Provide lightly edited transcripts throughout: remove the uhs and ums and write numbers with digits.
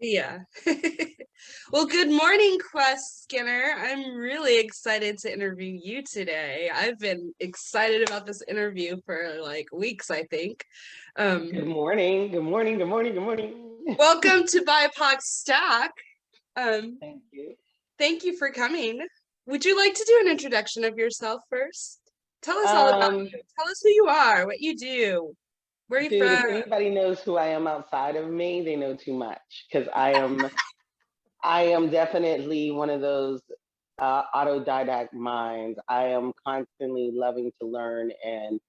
Yeah. Well, good morning, Quest Skinner. I'm really excited to interview you today. I've been excited about this interview for like weeks, I think. Good morning. Good morning. Good morning. Good morning. Welcome to BIPOC Stack. Um, Thank you. Thank you for coming. Would you like to do an introduction of yourself first? Tell us all about Um, you. Tell us who you are, what you do, where are you Dude, from? if anybody knows who I am outside of me, they know too much because I am definitely one of those autodidact minds. I am constantly loving to learn and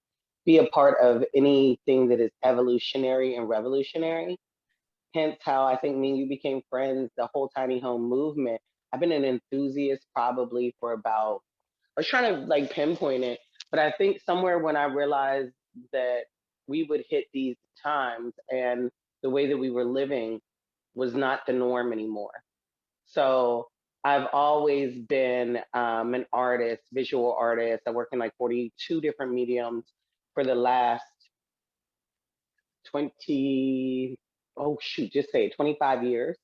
be a part of anything that is evolutionary and revolutionary. Hence how I think me and you became friends, the whole tiny home movement. I've been an enthusiast probably for about, I was trying to like pinpoint it, but I think somewhere when I realized that we would hit these times and the way that we were living was not the norm anymore. So I've always been an artist, visual artist. I work in like 42 different mediums for the last 20, oh shoot, just say it, 25 years.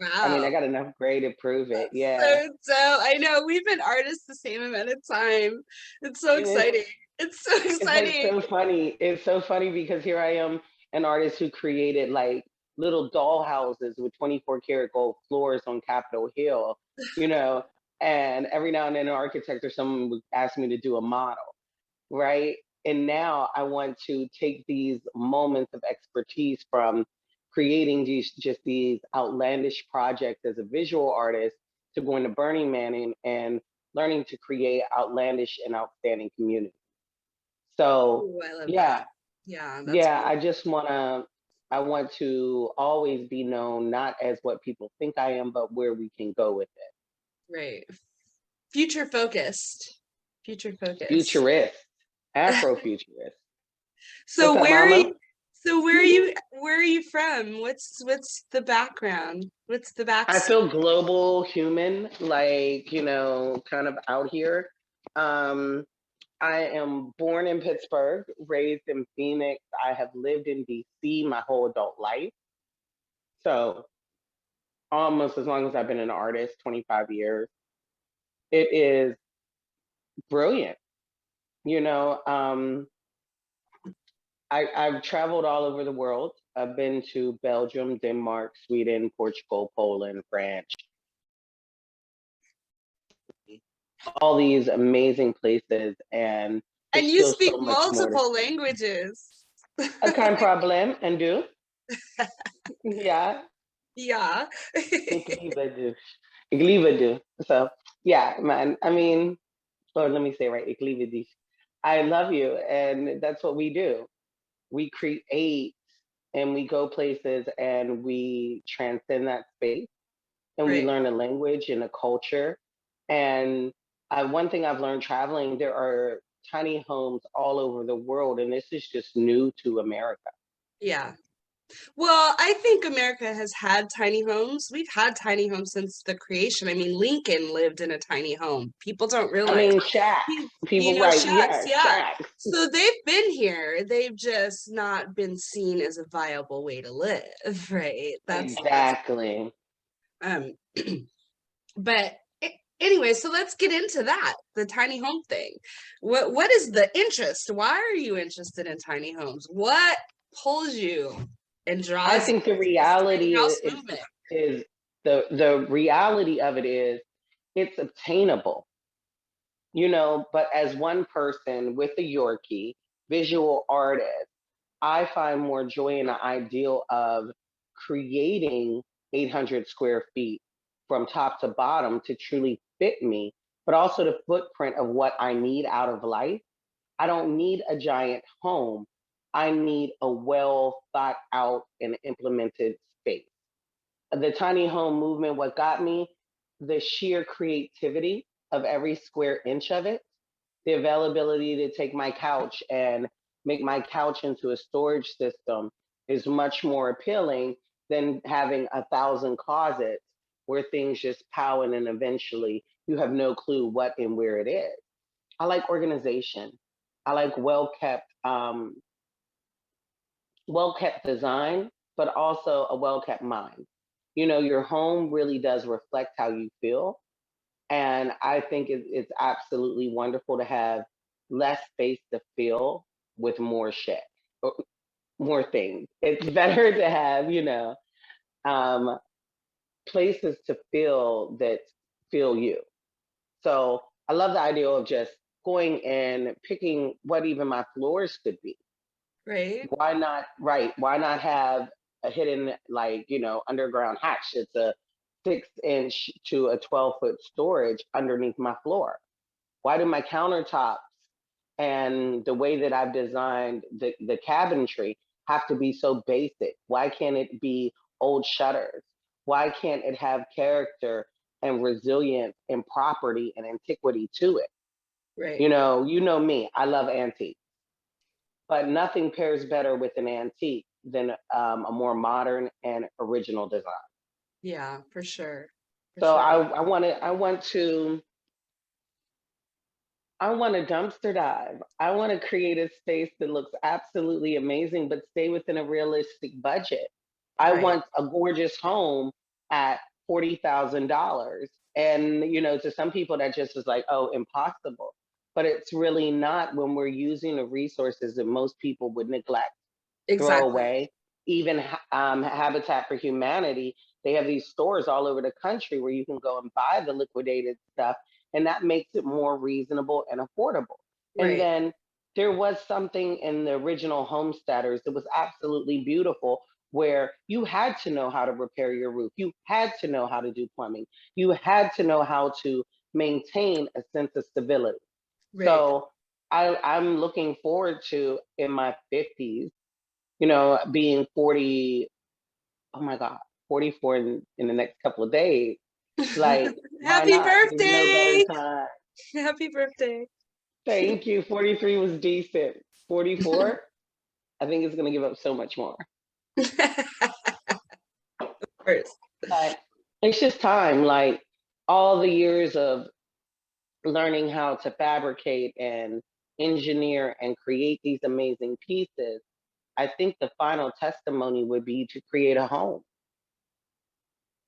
I mean, I Wow. got enough gray to prove it. That's Yeah. so I know we've been artists the same amount of time. It's so And exciting. It's so it's like exciting. so funny. It's so funny because here I am, an artist who created like little doll houses with 24 karat gold floors on Capitol Hill, you know, and every now and then an architect or someone would ask me to do a model, right? And now I want to take these moments of expertise from creating these outlandish projects as a visual artist to going to Burning Man and learning to create outlandish and outstanding communities. So Ooh, I love that. yeah, Yeah, that's yeah, beautiful. I want to always be known not as what people think I am, but where we can go with it. Right. Future focused. Future focused. Futurist, Afrofuturist. So What's up, where are you mama? where are you from? What's the background? What's the I backstory? feel global human, like, kind of out here. Um, I am born in Pittsburgh, raised in Phoenix. I have lived in DC my whole adult life. So almost as long as I've been an artist, 25 years. It is brilliant. You know, um, I've traveled all over the world. I've been to Belgium, Denmark, Sweden, Portugal, Poland, France, all these amazing places, and And there's you still speak so much more to multiple see. languages. A kind problem and do, yeah, Yeah. ik lieve do, ik lieve do. So yeah, man. I mean, or let me say right, ik lieve die. I love you, and that's what we do. We create and we go places and we transcend that space and we Right. learn a language and a culture. And one thing I've learned traveling, there are tiny homes all over the world, and this is just new to America. Yeah. Well, I think America has had tiny homes. We've had tiny homes since the creation. I mean, Lincoln lived in a tiny home. People don't I realize. mean, shacks. You People know, write, shacks, yeah, yeah. shacks. So they've been here. They've just not been seen as a viable way to live, right? That's Exactly. um but anyway, so let's get into that, the tiny home thing. What is the interest? Why are you interested in tiny homes? What pulls you and I draws you think the to this tiny reality house movement? is the reality of it is it's obtainable, but as one person with a Yorkie, visual artist, I find more joy in the ideal of creating 800 square feet from top to bottom to truly fit me, but also the footprint of what I need out of life. I don't need a giant home. I need a well thought out and implemented space. The tiny home movement, what got me, the sheer creativity of every square inch of it, the availability to take my couch and make my couch into a storage system is much more appealing than having 1,000 closets where things just pow in and eventually you have no clue what and where it is. I like organization. I like well kept design, but also a well kept mind. You know, your home really does reflect how you feel. And I think it's absolutely wonderful to have less space to fill with more shit, or more things. It's better to have, um, places to feel that feel you. So I love the idea of just going and picking what even my floors could be. Right. Why not, right? Why not have a hidden, like, underground hatch? It's a 6 inch to a 12-foot storage underneath my floor. Why do my countertops and the way that I've designed the cabinetry have to be so basic? Why can't it be old shutters? Why can't it have character and resilience and property and antiquity to it? Right. You know me, I love antiques, but nothing pairs better with an antique than a more modern and original design. Yeah, for sure. For So sure. I want to dumpster dive. I want to create a space that looks absolutely amazing, but stay within a realistic budget. I Right. want a gorgeous home at $40,000. And, to some people, that just is like, oh, impossible. But it's really not when we're using the resources that most people would neglect, throw Exactly. away. Even Habitat for Humanity, they have these stores all over the country where you can go and buy the liquidated stuff, and that makes it more reasonable and affordable. And Right. then there was something in the original homesteaders that was absolutely beautiful, where you had to know how to repair your roof, you had to know how to do plumbing, you had to know how to maintain a sense of stability. Right. So I'm looking forward to, in my 50s, being 40, oh my God, 44 in the next couple of days. Like, why Happy not? There's no better birthday. time. Happy birthday. Thank you. 43 was decent. 44, I think it's going to give up so much more. First. But it's just time. Like, all the years of learning how to fabricate and engineer and create these amazing pieces, I think the final testimony would be to create a home.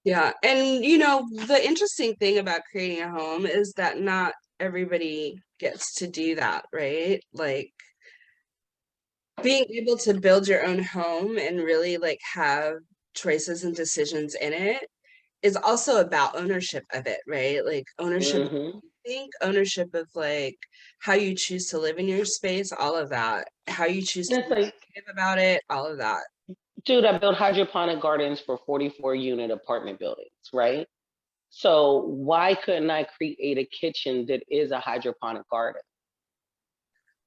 Yeah. And the interesting thing about creating a home is that not everybody gets to do that, right? Like being able to build your own home and really like have choices and decisions in it is also about ownership of it, right? Like ownership of Hmm. ownership of like how you choose to live in your space, all of that, how you choose And to it's be like, creative about it, all of that. dude, I built hydroponic gardens for 44 unit apartment buildings, right? So why couldn't I create a kitchen that is a hydroponic garden?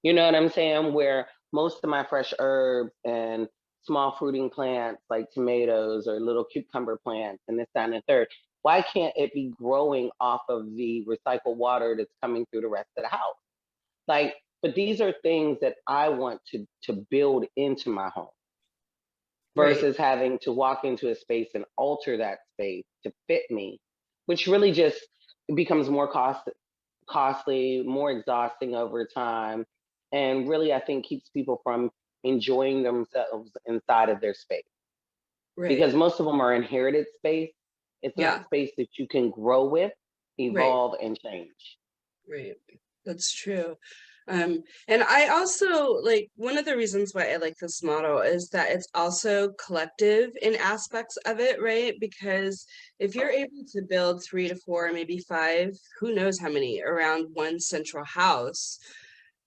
You know what I'm saying? Where most of my fresh herbs and small fruiting plants like tomatoes or little cucumber plants and this, that, and the third, why can't it be growing off of the recycled water that's coming through the rest of the house? Like, but these are things that I want to build into my home Right. versus having to walk into a space and alter that space to fit me, which really just becomes more costly, more exhausting over time, and really I think keeps people from enjoying themselves inside of their space, Right. because most of them are inherited space. It's not Yeah. space that you can grow with, Right. evolve, and change. Right. That's true. And I also like one of the reasons why I like this model is that it's also collective in aspects of it, right? Because if you're able to build 3 to 4, maybe 5, who knows how many around one central house,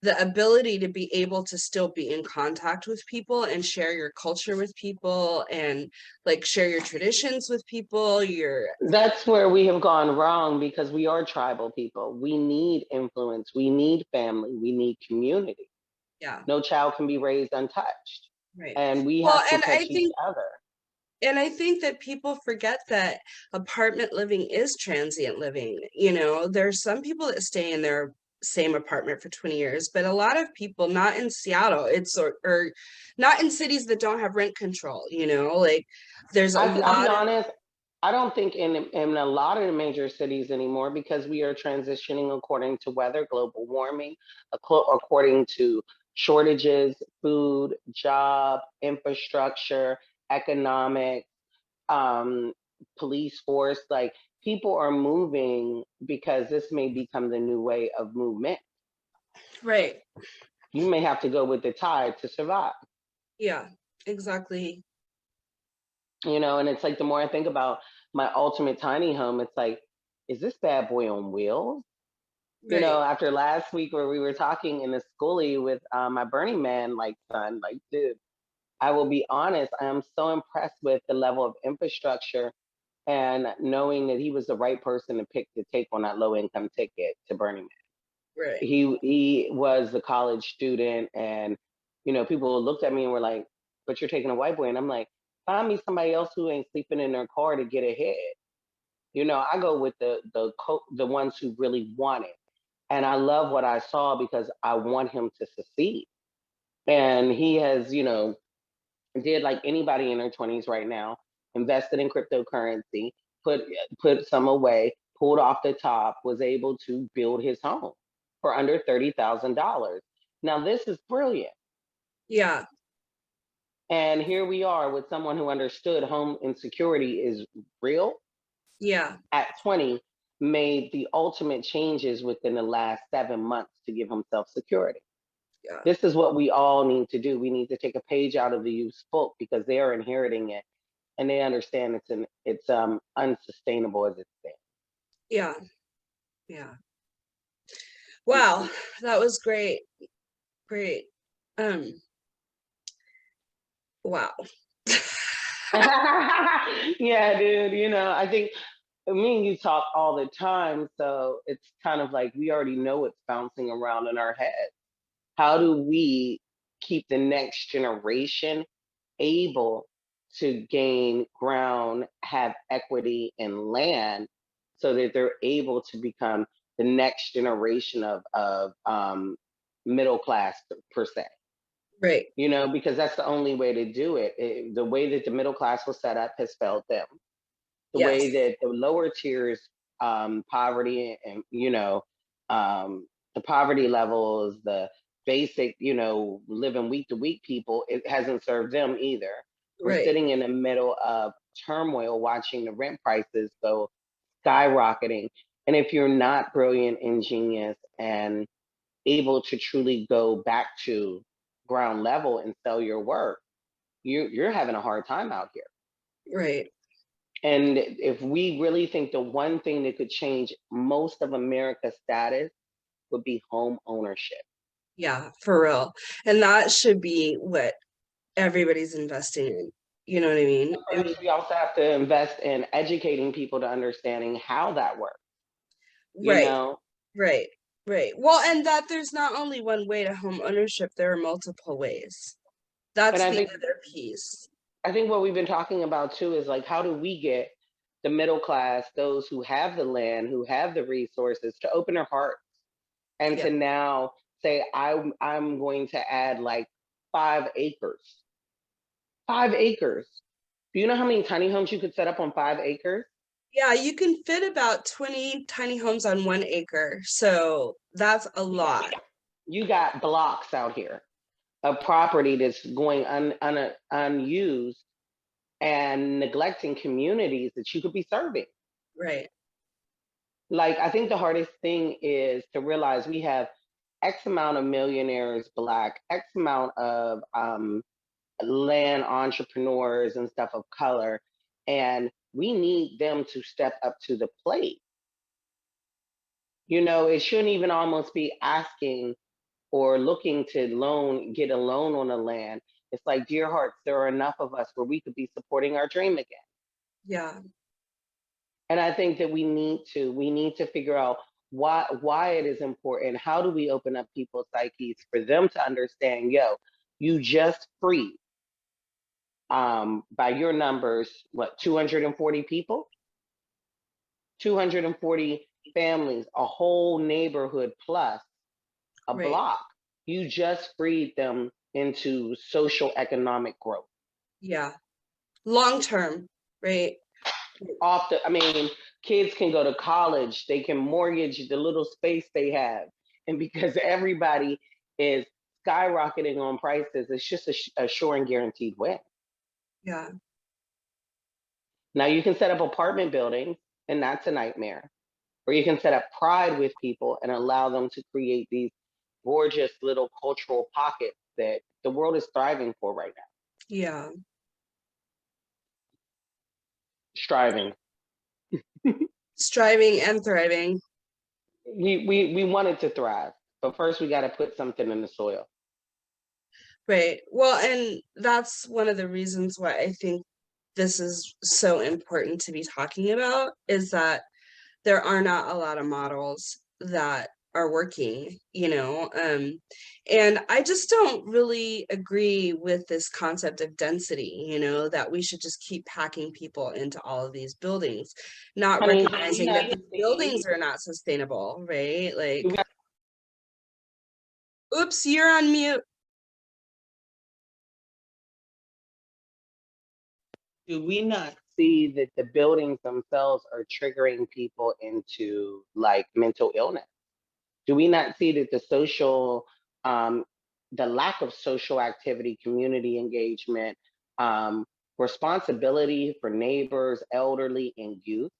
the ability to be able to still be in contact with people and share your culture with people and like share your traditions with people, your That's where we have gone wrong, because we are tribal people. We need influence, we need family, we need community. yeah, No child can be raised untouched, right. and we Well, have to touch each other. and I think that people forget that apartment living is transient living. There's some people that stay in their same apartment for 20 years, but a lot of people, not in Seattle, or not in cities that don't have rent control, like there's a I'll be lot of, honest, I don't think in a lot of the major cities anymore, because we are transitioning according to weather, global warming, according to shortages, food, job, infrastructure, economic. police force. Like people are moving because this may become the new way of movement. Right. You may have to go with the tide to survive. Yeah, exactly. And it's like the more I think about my ultimate tiny home, it's like, is this bad boy on wheels? Right. After last week where we were talking in the schoolie with my Burning Man like son, like dude, I will be honest, I am so impressed with the level of infrastructure and knowing that he was the right person to pick to take on that low income ticket to Burning Man. Right. He was a college student, and people looked at me and were like, "But you're taking a white boy," and I'm like, "Find me somebody else who ain't sleeping in their car to get ahead." I go with the ones who really want it, and I love what I saw because I want him to succeed. And he has, did like anybody in their 20s right now, invested in cryptocurrency, put put some away, pulled off the top, was able to build his home for under $30,000. Now this is brilliant. Yeah. And here we are with someone who understood home insecurity is real Yeah. at 20, made the ultimate changes within the last 7 months to give himself security. Yeah. This is what we all need to do. We need to take a page out of the youth's book because they are inheriting it and they understand it's unsustainable as it stands. Yeah. Yeah. Wow, that was great. Great. Um, wow. Yeah, dude. I think me and you talk all the time, so it's kind of like we already know what's bouncing around in our head. How do we keep the next generation able to gain ground, have equity in land, so that they're able to become the next generation of middle class per se? Right. Because that's the only way to do it. The way that the middle class was set up has failed them. The Yes. way that the lower tiers, poverty and the poverty levels, the basic, living week to week people, it hasn't served them either. We're Right. sitting in the middle of turmoil, watching the rent prices go skyrocketing. And if you're not brilliant, ingenious, and able to truly go back to ground level and sell your work, you're having a hard time out here. Right. And if we really think the one thing that could change most of America's status would be home ownership. Yeah, for real. And that should be what everybody's investing in. You know what I mean? But I mean, first, we also have to invest in educating people to understanding how that works. You right, know, right, right. Well, and that there's not only one way to home ownership, there are multiple ways. and That's I the think other piece. I think what we've been talking about too is like how do we get the middle class, those who have the land, who have the resources, to open their hearts and Yeah. to now say, I'm going to add like 5 acres. 5 acres. Do you know how many tiny homes you could set up on 5 acres? Yeah, you can fit about 20 tiny homes on 1 acre. So that's a lot. You got blocks out here of property that's going unused and neglecting communities that you could be serving. Right. Like, I think the hardest thing is to realize we have X amount of millionaires, Black, X amount of land entrepreneurs and stuff of color, and we need them to step up to the plate. It shouldn't even almost be asking or looking to get a loan on the land. It's like, dear hearts, there are enough of us where we could be supporting our dream again. Yeah. And I think that we need to figure out why it is important. How do we open up people's psyches for them to understand, yo, you just free by your numbers, what, 240 people? 240 families, a whole neighborhood plus a Right. block. You just freed them into social economic growth. Yeah. Long term. Right. I mean, kids can go to college, they can mortgage the little space they have. And because everybody is skyrocketing on prices, it's just a sure and guaranteed win. Yeah. Now you can set up apartment buildings, and that's a nightmare. Or you can set up pride with people and allow them to create these gorgeous little cultural pockets that the world is thriving for right now. Yeah. Striving. Striving and thriving. We wanted to thrive, but first we got to put something in the soil. Right. Well, and that's one of the reasons why I think this is so important to be talking about, is that there are not a lot of models that are working, and I just don't really agree with this concept of density, that we should just keep packing people into all of these buildings, not Honey, recognizing that the buildings are not sustainable, right? Like, oops, you're on mute. do we not see that the buildings themselves are triggering people into like mental illness? Do we not see that um, the lack of social activity, community engagement, um, responsibility for neighbors, elderly, and youth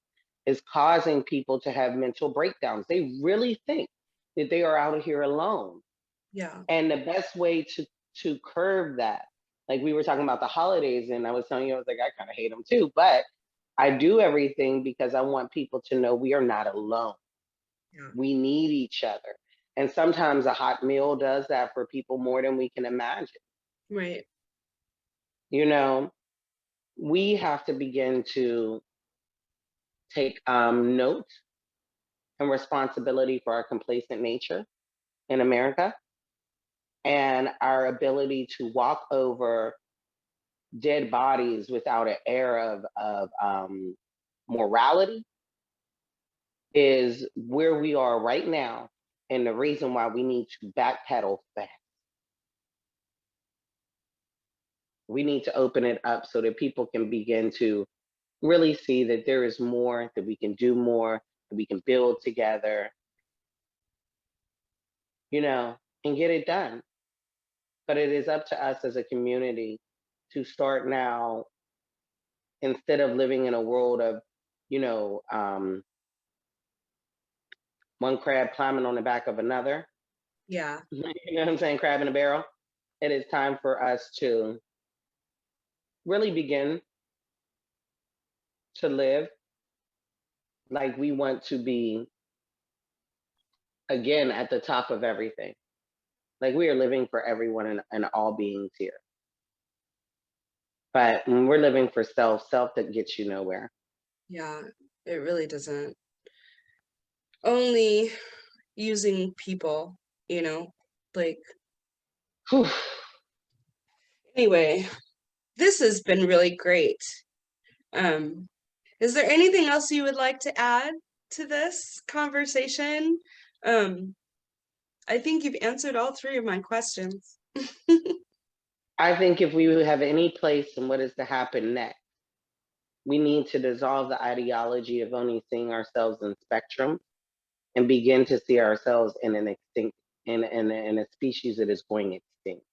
is causing people to have mental breakdowns? They really think that they are out here alone. Yeah. And the best way to curb that, like we were talking about the holidays, and I was telling you, I was like, I kind of hate them too, but I do everything because I want people to know we are not alone. Yeah. We need each other. And sometimes a hot meal does that for people more than we can imagine. Right. You know, we have to begin to take note and responsibility for our complacent nature in America and our ability to walk over dead bodies without an air of morality is where we are right now, and the reason why we need to backpedal fast. We need to open it up so that people can begin to really see that there is more, that we can do more, that we can build together, and get it done. But it is up to us as a community to start now, instead of living in a world of, you know, um, one crab climbing on the back of another. Yeah. You know what I'm saying? Crab in a barrel. It is time for us to really begin to live like we want to be, again, at the top of everything. Like we are living for everyone and all beings here. But when we're living for self that gets you nowhere. Yeah. It really doesn't. Only using people, like, Whew. anyway, this has been really great. Is there anything else you would like to add to this conversation? I think you've answered all three of my questions. I think if we have any place in what is to happen next, we need to dissolve the ideology of only seeing ourselves in spectrum and begin to see ourselves in an extinct in a species that is going extinct.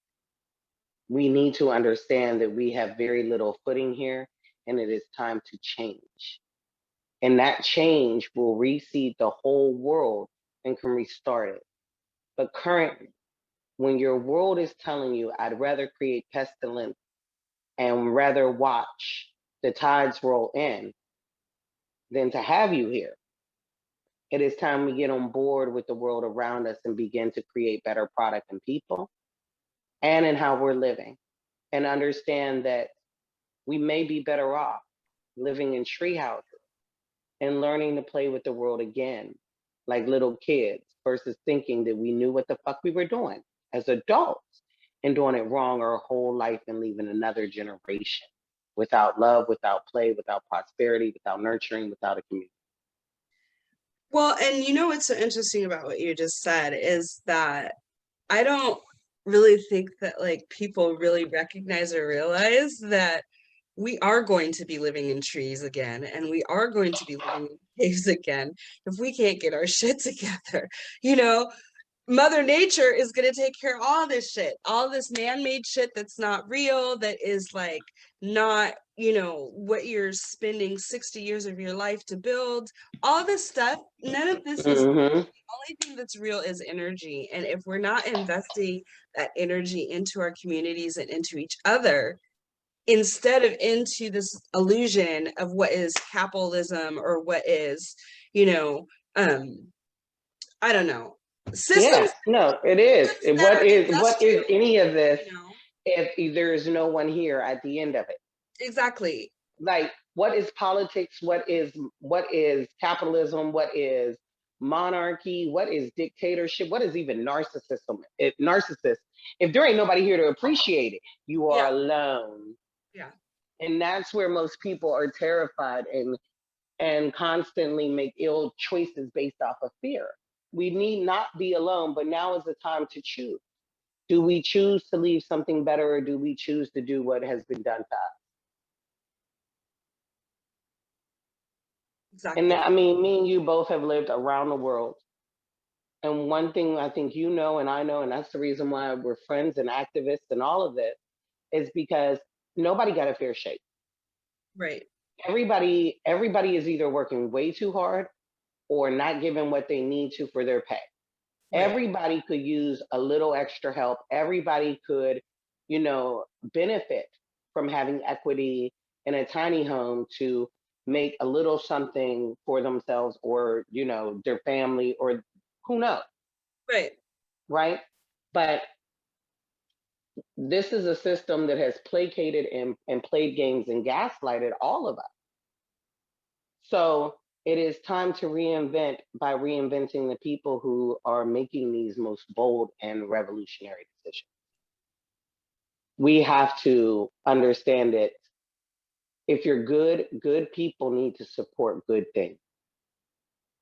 We need to understand that we have very little footing here and it is time to change. And that change will reseed the whole world and can restart it. But currently, when your world is telling you, I'd rather create pestilence and rather watch the tides roll in than to have you here, it is time we get on board with the world around us and begin to create better product in people and in how we're living, and understand that we may be better off living in tree houses and learning to play with the world again like little kids versus thinking that we knew what the fuck we were doing as adults and doing it wrong our whole life and leaving another generation without love, without play, without prosperity, without nurturing, without a community. Well, and what's so interesting about what you just said is that I don't really think that like people really recognize or realize that we are going to be living in trees again, and we are going to be living in caves again if we can't get our shit together. You know, Mother Nature is going to take care of all this shit, all this man-made shit that's not real, that is like not, you know, what you're spending 60 years of your life to build. All this stuff, none of this is, Hmm. the only thing that's real is energy. And if we're not investing that energy into our communities and into each other, instead of into this illusion of what is capitalism or what is, you know, I don't know, Yeah, systems no, it is. that are What is industrial, any of this you know? if there is no one here at the end of it? Exactly. Like, what is politics? What is capitalism? What is monarchy? What is dictatorship? What is even narcissism? If narcissist, if there ain't nobody here to appreciate it, you are Yeah. alone. Yeah. And that's where most people are terrified and constantly make ill choices based off of fear. We need not be alone, but now is the time to choose. Do we choose to leave something better, or do we choose to do what has been done to us? And Exactly. I mean, me and you both have lived around the world. And one thing I think you know and I know, and that's the reason why we're friends and activists and all of this, is because nobody got a fair shake. Right. Everybody is either working way too hard or not giving what they need to for their pay. Right. Everybody could use a little extra help. Everybody could, benefit from having equity in a tiny home to make a little something for themselves or, their family or who knows, Right. right? But this is a system that has placated and played games and gaslighted all of us. So it is time to reinvent by reinventing the people who are making these most bold and revolutionary decisions. We have to understand that if you're good, good people need to support good things.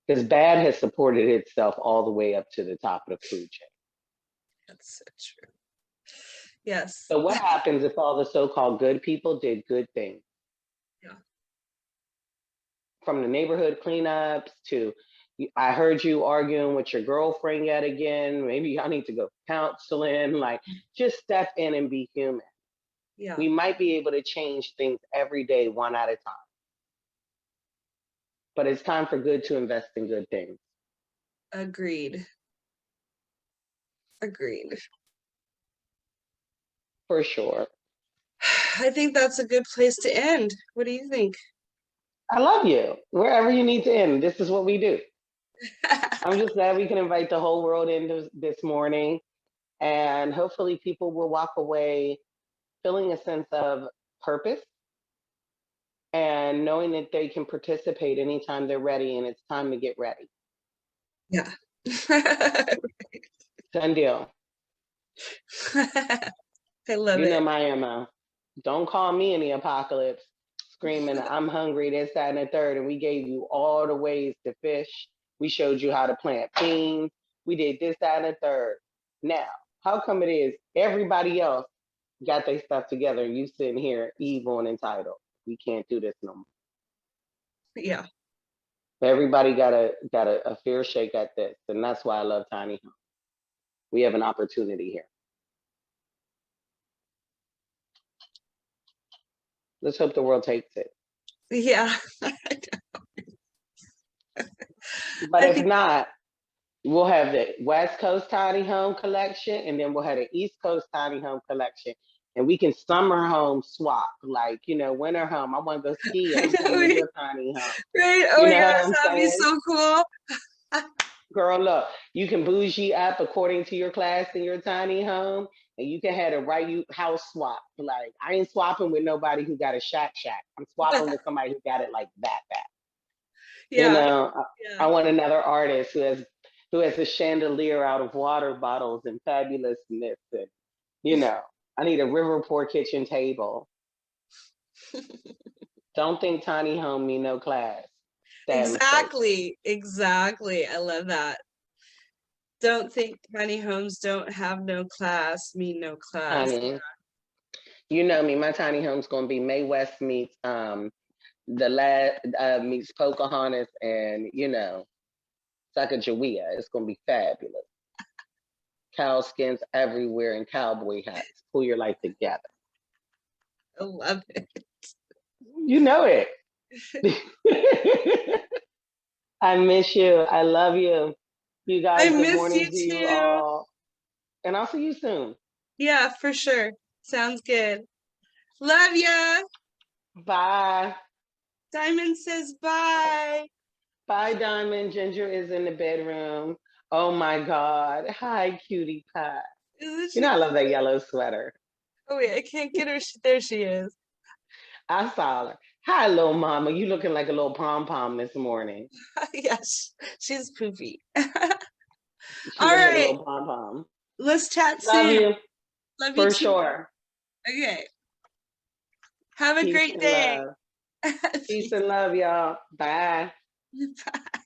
Because bad has supported itself all the way up to the top of the food chain. That's so true. Yes. So what happens if all the so-called good people did good things? Yeah. From the neighborhood cleanups to I heard you arguing with your girlfriend yet again. Maybe y'all need to go counseling. Like, just step in and be human. Yeah. We might be able to change things every day, one at a time. But it's time for good to invest in good things. Agreed. Agreed. For sure. I think that's a good place to end. What do you think? I love you. Wherever you need to end, this is what we do. I'm just glad we can invite the whole world in this morning. And hopefully, people will walk away feeling a sense of purpose and knowing that they can participate anytime they're ready and it's time to get ready. Yeah. Done deal. I love You know it. my MO. Don't call me in the apocalypse screaming, I'm hungry, this, that, and the third. And we gave you all the ways to fish. We showed you how to plant beans. We did this, that, and the third. Now, how come it is everybody else got their stuff together and you sitting here evil and entitled? We can't do this no more. Yeah. Everybody got a fair shake at this. And that's why I love Tiny Home. We have an opportunity here. Let's hope the world takes it. Yeah. But I if think not, we'll have the West Coast Tiny Home collection, and then we'll have the East Coast Tiny Home collection. And we can summer home swap, like, winter home. I want to go ski. I I'm know, coming to right? your tiny home. Right? Oh You my know what gosh, I'm that'd be saying? so cool. Girl, look, you can bougie up according to your class in your tiny home, and you can have a house swap. Like, I ain't swapping with nobody who got a shack. I'm swapping with somebody who got it like that. You Yeah. know, I Yeah. want another artist who has a chandelier out of water bottles and fabulousness, and I need a river pour kitchen table. Don't think tiny home mean no class. Sad mistake. Exactly. Exactly. I love that. Don't think tiny homes don't have no class, mean no class. Honey, you know me. My tiny home's gonna be Mae West meets the lad meets Pocahontas and Sacagawea. It's gonna be fabulous. cow skins everywhere, and cowboy hats. Pull your life together. I love it. You know it. I miss you. I love you. You I guys, good miss morning you to you too. all. And I'll see you soon. Yeah, for sure. Sounds good. Love ya. Bye. Diamond says bye. Bye, Diamond. Ginger is in the bedroom. Oh my God. Hi, cutie pie. Isn't You know, she I love that cute? yellow sweater. Oh wait, I can't get her. There she is. I saw her. Hi, little mama. You looking like a little pom pom this morning. Yes, she's poopy. She All looks like a right, little pom pom. let's chat Love soon. you Love you for too. sure. Okay. Have a Peace great and day. love. Peace and love, y'all. Bye. Bye.